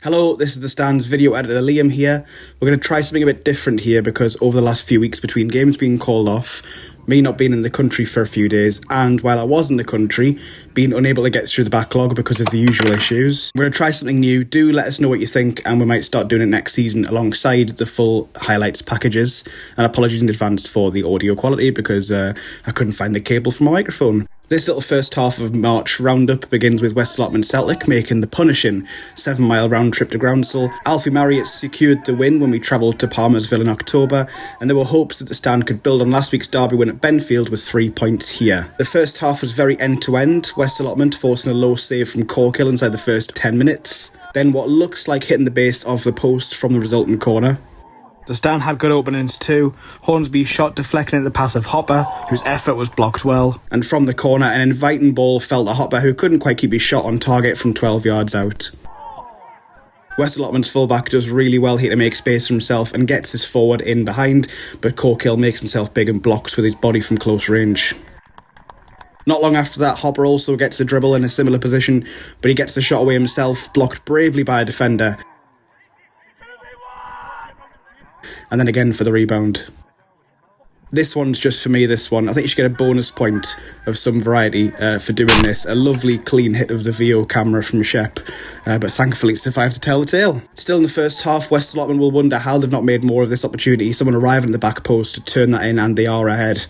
Hello, this is the Stand's video editor Liam here. We're going to try something a bit different here because over the last few weeks between games being called off, me not being in the country for a few days, and while I was in the country, being unable to get through the backlog because of the usual issues. We're going to try something new. Do let us know what you think, and we might start doing it next season alongside the full highlights packages. And apologies in advance for the audio quality because I couldn't find the cable for my microphone. This little first half of March roundup begins with West Allotment Celtic making the punishing 7-mile round trip to Groundsel. Alfie Marriott secured the win when we travelled to Palmersville in October, and there were hopes that the Stand could build on last week's derby win at Benfield with 3 points here. The first half was very end-to-end, West Allotment forcing a low save from Corkhill inside the first 10 minutes, then what looks like hitting the base of the post from the resultant corner. The Stand had good openings too. Hornsby's shot deflecting at the pass of Hopper, whose effort was blocked well. And from the corner, an inviting ball fell to Hopper, who couldn't quite keep his shot on target from 12 yards out. West Allotment's fullback does really well here to make space for himself and gets his forward in behind, but Corkhill makes himself big and blocks with his body from close range. Not long after that, Hopper also gets a dribble in a similar position, but he gets the shot away himself, blocked bravely by a defender. And then again for the rebound. This one's just for me, this one. I think you should get a bonus point of some variety for doing this. A lovely clean hit of the VO camera from Shep, but thankfully it survived to tell the tale. Still in the first half, West Allotment will wonder how they've not made more of this opportunity. Someone arriving at the back post to turn that in, and they are ahead.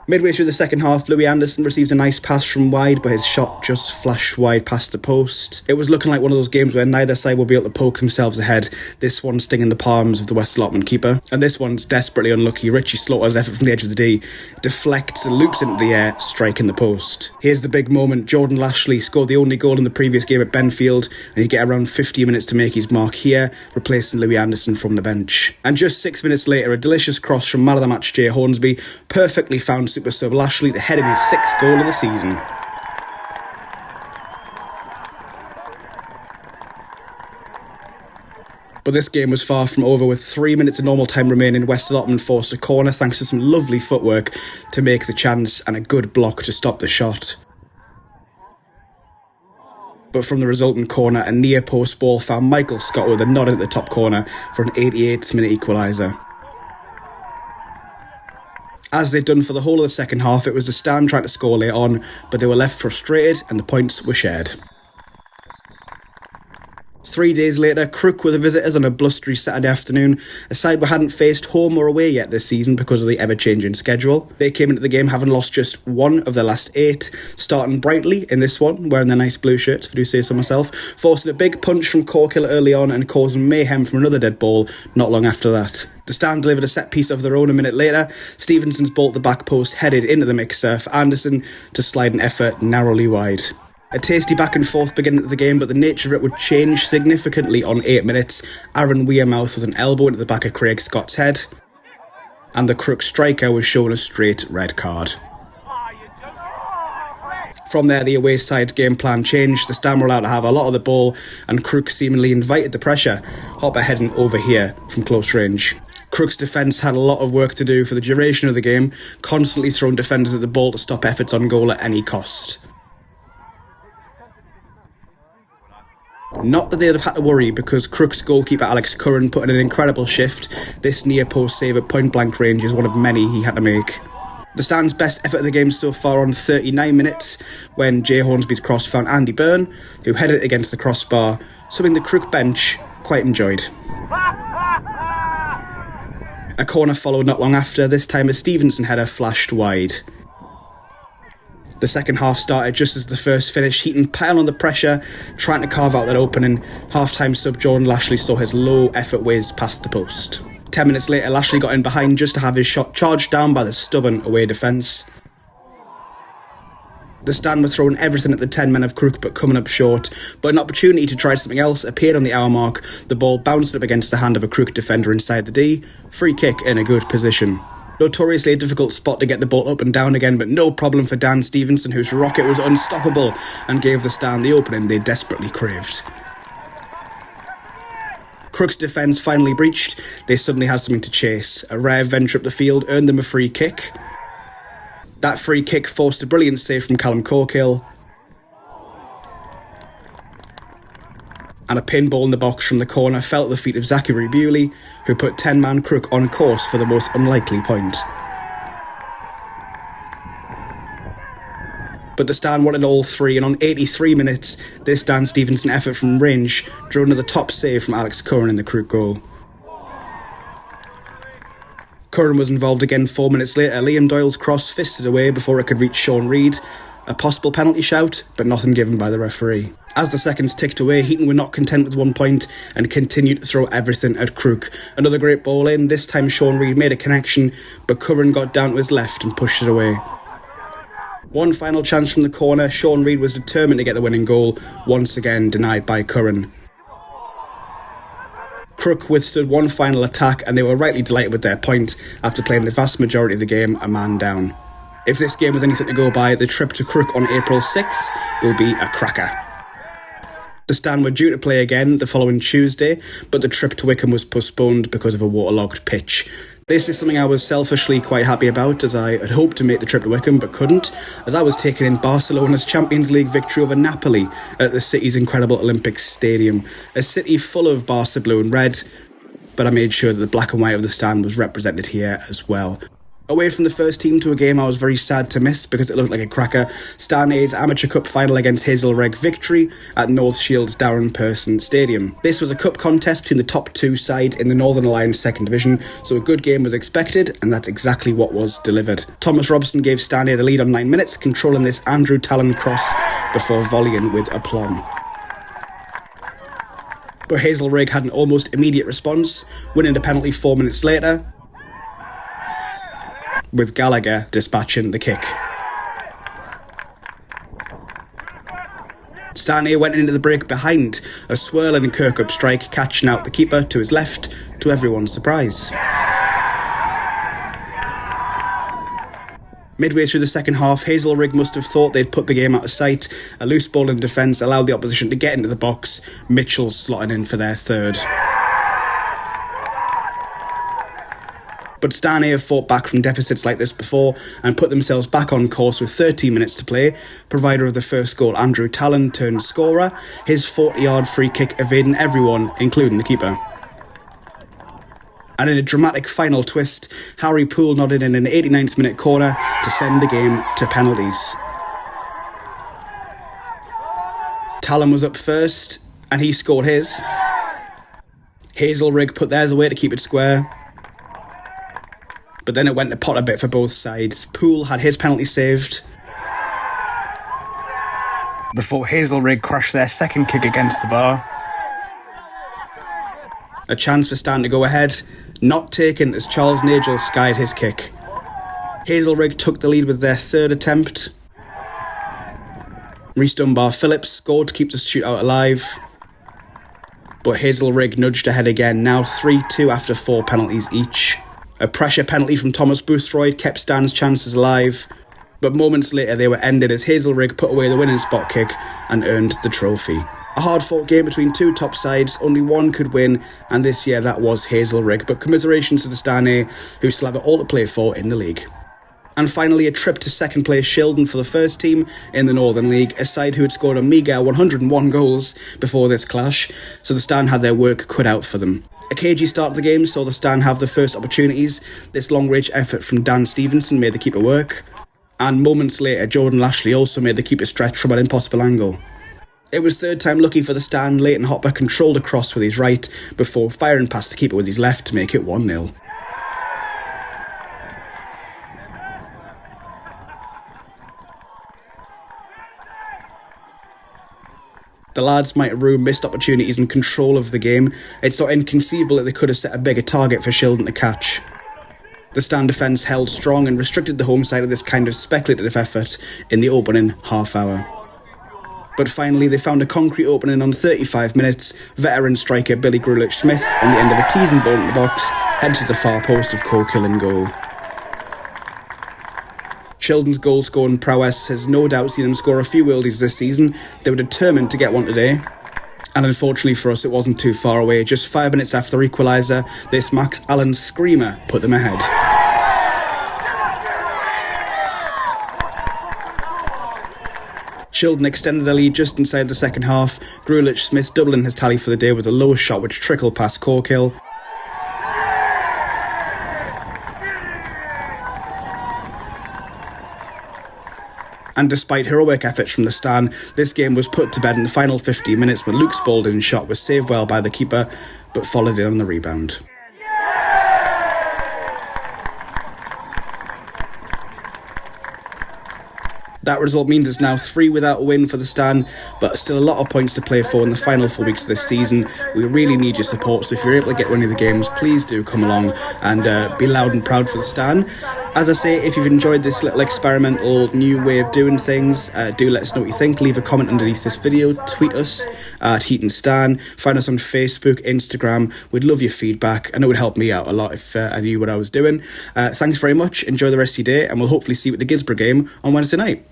Midway through the second half, Louis Anderson received a nice pass from wide, but his shot just flashed wide past the post. It was looking like one of those games where neither side will be able to poke themselves ahead, this one stinging the palms of the West Allotment keeper. And this one's desperately unlucky. Richie Slaughter's effort from the edge of the D deflects and loops into the air, striking the post. Here's the big moment. Jordan Lashley scored the only goal in the previous game at Benfield, and he'd get around 50 minutes to make his mark here, replacing Louis Anderson from the bench. And just 6 minutes later, a delicious cross from man of the match Jay Hornsby perfectly found super sub Lashley to head in his 6th goal of the season. But this game was far from over. With 3 minutes of normal time remaining, West Allotment forced a corner thanks to some lovely footwork to make the chance and a good block to stop the shot. But from the resultant corner, a near post ball found Michael Scott with a nod at the top corner for an 88th minute equaliser. As they'd done for the whole of the second half, it was the Stand trying to score late on, but they were left frustrated and the points were shared. 3 days later, Crook were the visitors on a blustery Saturday afternoon, a side we hadn't faced home or away yet this season because of the ever-changing schedule. They came into the game having lost just one of their last 8, starting brightly in this one, wearing their nice blue shirts, if I do say so myself, forcing a big punch from Corkhill early on and causing mayhem from another dead ball not long after that. The Stand delivered a set piece of their own a minute later. Stevenson's ball at the back post headed into the mixer for Anderson to slide an effort narrowly wide. A tasty back and forth beginning of the game, but the nature of it would change significantly on 8 minutes. Aaron Weirmouth with an elbow into the back of Craig Scott's head, and the Crook striker was shown a straight red card. From there, the away side's game plan changed. The Stand were allowed to have a lot of the ball, and Crook seemingly invited the pressure. Hopper heading over here from close range. Crook's defence had a lot of work to do for the duration of the game, constantly throwing defenders at the ball to stop efforts on goal at any cost. Not that they'd have had to worry, because Crook's goalkeeper Alex Curran put in an incredible shift. This near post save at point blank range is one of many he had to make. The Stand's best effort of the game so far on 39 minutes, when Jay Hornsby's cross found Andy Byrne, who headed it against the crossbar, something the Crook bench quite enjoyed. A corner followed not long after, this time a Stevenson header flashed wide. The second half started just as the first finished. Heaton piled on the pressure, trying to carve out that opening. Half-time sub Jordan Lashley saw his low effort whiz past the post. 10 minutes later, Lashley got in behind just to have his shot charged down by the stubborn away defence. The Stand were throwing everything at the 10 men of Crook, but coming up short. But an opportunity to try something else appeared on the hour mark. The ball bounced up against the hand of a Crook defender inside the D. Free kick in a good position. Notoriously a difficult spot to get the ball up and down again, but no problem for Dan Stevenson, whose rocket was unstoppable and gave the Stand the opening they desperately craved. Crook's defence finally breached. They suddenly had something to chase. A rare venture up the field earned them a free kick. That free kick forced a brilliant save from Callum Corkhill. and a pinball in the box from the corner fell at the feet of Zachary Bewley, who put 10-man Crook on course for the most unlikely point. But the stand wanted all three, and on 83 minutes, this Dan Stevenson effort from range drew another top save from Alex Curran in the Crook goal. Curran was involved again 4 minutes later. Liam Doyle's cross fisted away before it could reach Sean Reid. A possible penalty shout, but nothing given by the referee. As the seconds ticked away, Heaton were not content with 1 point and continued to throw everything at Crook. Another great ball in, this time Sean Reid made a connection, but Curran got down to his left and pushed it away. One final chance from the corner, Sean Reid was determined to get the winning goal, once again denied by Curran. Crook withstood one final attack and they were rightly delighted with their point after playing the vast majority of the game a man down. If this game was anything to go by, the trip to Crook on April 6th will be a cracker. The stand were due to play again the following Tuesday, but the trip to Wickham was postponed because of a waterlogged pitch. This is something I was selfishly quite happy about, as I had hoped to make the trip to Wickham but couldn't, as I was taking in Barcelona's Champions League victory over Napoli at the city's incredible Olympic Stadium. A city full of Barca blue and red, but I made sure that the black and white of the stand was represented here as well. Away from the first team to a game I was very sad to miss because it looked like a cracker, Stan A's Amateur Cup final against Hazelrigg victory at North Shield's Darren Persson Stadium. This was a cup contest between the top two sides in the Northern Alliance 2nd Division, so a good game was expected, and that's exactly what was delivered. Thomas Robson gave Stan A the lead on 9 minutes, controlling this Andrew Talon cross before volleying with aplomb. But Hazelrigg had an almost immediate response, winning the penalty 4 minutes later, with Gallagher dispatching the kick. Stanley went into the break behind, a swirling Kirkup strike catching out the keeper to his left, to everyone's surprise. Midway through the second half, Hazelrigg must have thought they'd put the game out of sight. A loose ball in defence allowed the opposition to get into the box, Mitchell slotting in for their third. But Stan A have fought back from deficits like this before and put themselves back on course with 13 minutes to play. Provider of the first goal, Andrew Talon, turned scorer, his 40-yard free kick evading everyone, including the keeper. And in a dramatic final twist, Harry Poole nodded in an 89th minute corner to send the game to penalties. Talon was up first, and he scored his. Hazelrigg put theirs away to keep it square. But then it went to pot a bit for both sides. Poole had his penalty saved before Hazelrigg crushed their second kick against the bar. A chance for Stan to go ahead, not taken as Charles Nagel skied his kick. Hazelrigg took the lead with their third attempt. Rhys Dunbar-Phillips scored to keep the shootout alive. But Hazelrigg nudged ahead again, now 3-2 after 4 penalties each. A pressure penalty from Thomas Boothroyd kept Stan's chances alive, but moments later they were ended as Hazelrigg put away the winning spot kick and earned the trophy. A hard-fought game between two top sides, only one could win, and this year that was Hazelrigg, but commiserations to the Stan A, who still have it all to play for in the league. And finally, a trip to second place Shildon for the first team in the Northern League, a side who had scored a meagre 101 goals before this clash, so the Stan had their work cut out for them. A cagey start of the game saw the Stan have the first opportunities. This long-range effort from Dan Stevenson made the keeper work, and moments later Jordan Lashley also made the keeper stretch from an impossible angle. It was third time lucky for the Stan. Leighton Hopper controlled a cross with his right before firing past the keeper with his left to make it 1-0. The lads might have ruined missed opportunities and control of the game. It's not inconceivable that they could have set a bigger target for Shildon to catch. The Stan defence held strong and restricted the home side of this kind of speculative effort in the opening half hour. But finally they found a concrete opening on 35 minutes. Veteran striker Billy Grulich-Smith, on the end of a teasing ball in the box, headed to the far post of Killen goal. Shildon's goal-scoring prowess has no doubt seen them score a few worldies this season. They were determined to get one today. And unfortunately for us, it wasn't too far away. Just 5 minutes after the equaliser, this Max Allen screamer put them ahead. Chilton extended their lead just inside the second half, Grulich-Smith doubling his tally for the day with a lowest shot which trickled past Corkill. And despite heroic efforts from the stand, this game was put to bed in the final 15 minutes when Luke Spaulding's shot was saved well by the keeper, but followed in on the rebound. That result means it's now 3 without a win for the Stan, but still a lot of points to play for in the final 4 weeks of this season. We really need your support, so if you're able to get one of the games, please do come along and be loud and proud for the Stan. As I say, if you've enjoyed this little experimental new way of doing things, do let us know what you think. Leave a comment underneath this video, tweet us at Heat and Stan, find us on Facebook, Instagram. We'd love your feedback. I know it would help me out a lot if I knew what I was doing. Thanks very much, enjoy the rest of your day, and we'll hopefully see you at the Gisborough game on Wednesday night.